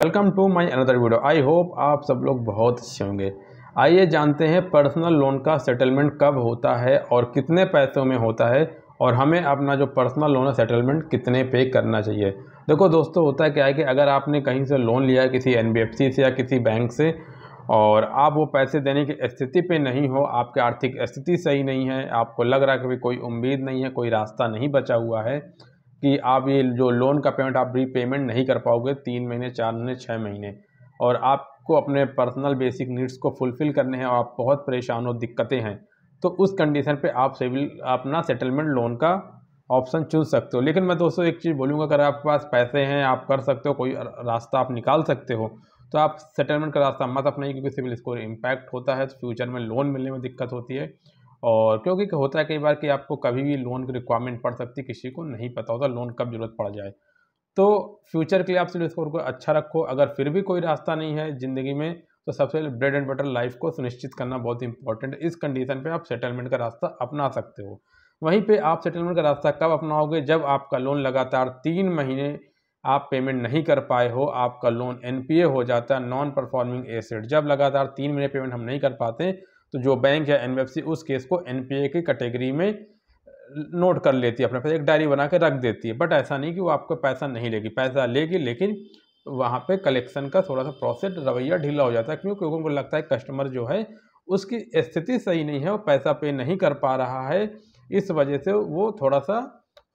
Welcome to my another video. I hope आप सब लोग बहुत अच्छे होंगे। आइए जानते हैं पर्सनल लोन का सेटलमेंट कब होता है और कितने पैसों में होता है, और हमें अपना जो पर्सनल लोन है सेटलमेंट कितने पे करना चाहिए। देखो दोस्तों, होता है क्या है कि अगर आपने कहीं से लोन लिया है किसी NBFC से या किसी बैंक से, और आप वो पैसे देने की स्थिति पे नहीं हो, आपकी आर्थिक स्थिति सही नहीं है, आपको लग रहा है कि कोई उम्मीद नहीं है, कोई रास्ता नहीं बचा हुआ है कि आप ये जो लोन का पेमेंट आप रीपेमेंट नहीं कर पाओगे 3 महीने 4 महीने 6 महीने, और आपको अपने पर्सनल बेसिक नीड्स को फुलफ़िल करने हैं और आप बहुत परेशान हो, दिक्कतें हैं, तो उस कंडीशन पे आप सिविल अपना सेटलमेंट लोन का ऑप्शन चुन सकते हो। लेकिन मैं दोस्तों एक चीज़ बोलूँगा, अगर आपके पास पैसे हैं, आप कर सकते हो, कोई रास्ता आप निकाल सकते हो, तो आप सेटलमेंट का रास्ता मत अपनाइए, क्योंकि सिविल स्कोर इम्पैक्ट होता है तो फ्यूचर में लोन मिलने में दिक्कत होती है। और क्योंकि होता है कई बार कि आपको कभी भी लोन की रिक्वायरमेंट पड़ सकती है, किसी को नहीं पता होता लोन कब ज़रूरत पड़ जाए। तो फ्यूचर के लिए आप सिबिल स्कोर को अच्छा रखो। अगर फिर भी कोई रास्ता नहीं है ज़िंदगी में, तो सबसे पहले ब्रेड एंड बटर लाइफ को सुनिश्चित करना बहुत इंपॉर्टेंट है। इस कंडीशन पे आप सेटलमेंट का रास्ता अपना सकते हो। वहीं पे आप सेटलमेंट का रास्ता कब अपनाओगे? जब आपका लोन लगातार 3 महीने आप पेमेंट नहीं कर पाए हो, आपका लोन NPA हो जाता है, नॉन परफॉर्मिंग एसेट। जब लगातार 3 महीने पेमेंट हम नहीं कर पाते, तो जो बैंक या NBFC उस केस को NPA की कैटेगरी में नोट कर लेती है, अपने पास एक डायरी बना के रख देती है। बट ऐसा नहीं कि वो आपको पैसा नहीं लेगी, पैसा लेगी, लेकिन वहाँ पे कलेक्शन का थोड़ा सा प्रोसेस रवैया ढीला हो जाता है। क्योंकि उनको लगता है कस्टमर जो है उसकी स्थिति सही नहीं है, वो पैसा पे नहीं कर पा रहा है, इस वजह से वो थोड़ा सा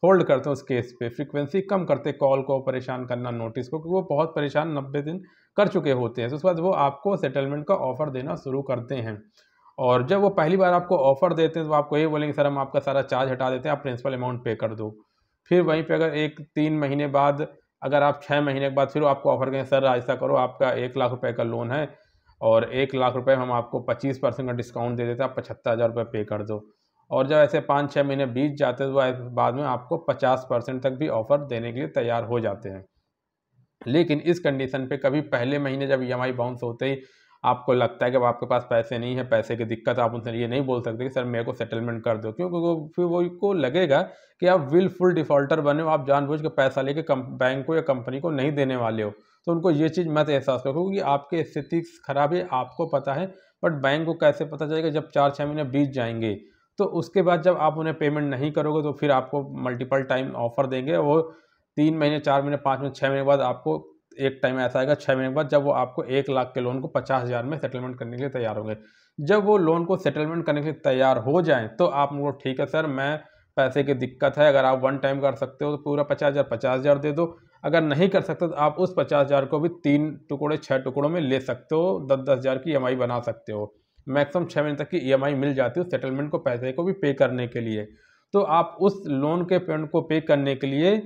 होल्ड करते हैं उस केस पे, फ्रीक्वेंसी कम करते, कॉल को, परेशान करना, नोटिस को, क्योंकि वो बहुत परेशान 90 दिन कर चुके होते हैं। तो उसके बाद वो आपको सेटलमेंट का ऑफर देना शुरू करते हैं। और जब वो पहली बार आपको ऑफ़र देते हैं, तो आपको ये बोलेंगे सर हम आपका सारा चार्ज हटा देते हैं, आप प्रिंसिपल अमाउंट पे कर दो। फिर वहीं पे अगर 3 महीने बाद, अगर आप 6 महीने के बाद फिर आपको ऑफ़र करें, सर ऐसा करो, आपका 1 लाख रुपए का लोन है और 1 लाख रुपए हम आपको 25% का डिस्काउंट दे देते हैं, आप 75,000 रुपये पे कर दो। और जब ऐसे 5-6 महीने बीत जाते हैं, तो बाद में आपको 50% तक भी ऑफ़र देने के लिए तैयार हो जाते हैं। लेकिन इस कंडीशन पे कभी पहले महीने जब EMI बाउंस होते ही आपको लगता है कि अब आपके पास पैसे नहीं है, पैसे की दिक्कत, आप उनसे ये नहीं बोल सकते कि सर मेरे को सेटलमेंट कर दो, क्योंकि वो फिर वो को लगेगा कि आप विलफुल डिफ़ॉल्टर बने हो, आप जानबूझ के पैसा लेके बैंक को या कंपनी को नहीं देने वाले हो। तो उनको ये चीज़ मत एहसास करो, क्योंकि आपकी स्थिति खराब है, आपको पता है, बट बैंक को कैसे पता चलेगा? जब 4-6 महीने बीत जाएंगे, तो उसके बाद जब आप उन्हें पेमेंट नहीं करोगे, तो फिर आपको मल्टीपल टाइम ऑफर देंगे। वो 3 महीने 4 महीने 5 महीने 6 महीने बाद आपको एक टाइम ऐसा आएगा 6 महीने के बाद, जब वो आपको 1 लाख के लोन को 50,000 में सेटलमेंट करने के लिए तैयार होंगे। जब वो लोन को सेटलमेंट करने के लिए तैयार हो जाएँ, तो आप उनको ठीक है सर, मैं पैसे की दिक्कत है, अगर आप वन टाइम कर सकते हो तो पूरा 50,000 दे दो। अगर नहीं कर सकते तो आप उस 50,000 को भी 3 टुकड़े 6 टुकड़ों में ले सकते हो, 10-10 हज़ार की EMI बना सकते हो। मैक्सिमम 6 महीने तक की EMI मिल जाती है उस सेटलमेंट को, पैसे को भी पे करने के लिए। तो आप उस लोन के पेमेंट को पे करने के लिए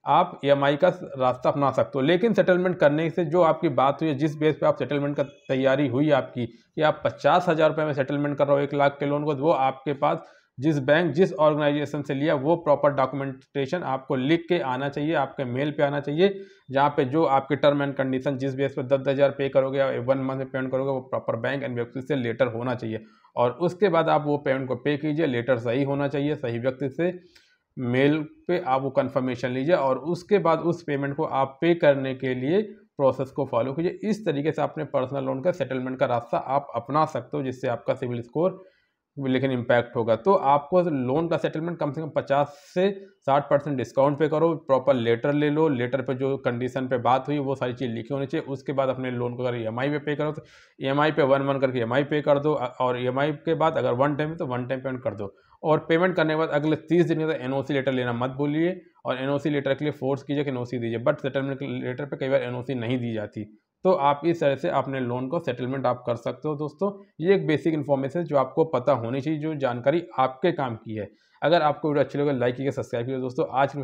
आप EMI का रास्ता अपना सकते हो। लेकिन सेटलमेंट करने से जो आपकी बात हुई है, जिस बेस पे आप सेटलमेंट का तैयारी हुई आपकी, कि आप 50,000 रुपये में सेटलमेंट कर रहे हो 1 लाख के लोन को, तो वो आपके पास जिस बैंक जिस ऑर्गेनाइजेशन से लिया, वो प्रॉपर डॉक्यूमेंटेशन आपको लिख के आना चाहिए, आपके मेल पे आना चाहिए, जहाँ पे जो आपके टर्म एंड कंडीशन जिस बेस पे 10-10 हज़ार पे करोगे या 1 मंथ में पेमेंट करोगे, वो प्रॉपर बैंक NBFC से लेटर होना चाहिए। और उसके बाद आप वो पेमेंट को पे कीजिए। लेटर सही होना चाहिए, सही व्यक्ति से मेल पे आप वो कंफर्मेशन लीजिए, और उसके बाद उस पेमेंट को आप पे करने के लिए प्रोसेस को फॉलो कीजिए। इस तरीके से अपने पर्सनल लोन का सेटलमेंट का रास्ता आप अपना सकते हो, जिससे आपका सिविल स्कोर लेकिन इम्पैक्ट होगा। तो आपको लोन का सेटलमेंट कम से कम 50 से 60% डिस्काउंट पे करो, प्रॉपर लेटर ले लो, लेटर पे जो कंडीशन पे बात हुई वो सारी चीज़ लिखी होनी चाहिए। उसके बाद अपने लोन को अगर EMI पे पे करो तो EMI पे 1 करके EMI पे कर दो, और EMI के बाद अगर वन टाइम तो वन टाइम पेमेंट कर दो। और पेमेंट करने के बाद अगले 30 दिन के अंदर NOC लेटर लेना मत भूलिए, और NOC लेटर के लिए फोर्स कीजिए कि NOC दीजिए। बट सेटलमेंट लेटर पे कई बार NOC नहीं दी जाती, तो आप इस तरह से अपने लोन को सेटलमेंट आप कर सकते हो। दोस्तों, ये एक बेसिक इन्फॉर्मेशन जो आपको पता होनी चाहिए, जो जानकारी आपके काम की है। अगर आपको वीडियो अच्छी लगे लाइक कीजिए, सब्सक्राइब कीजिए। दोस्तों आज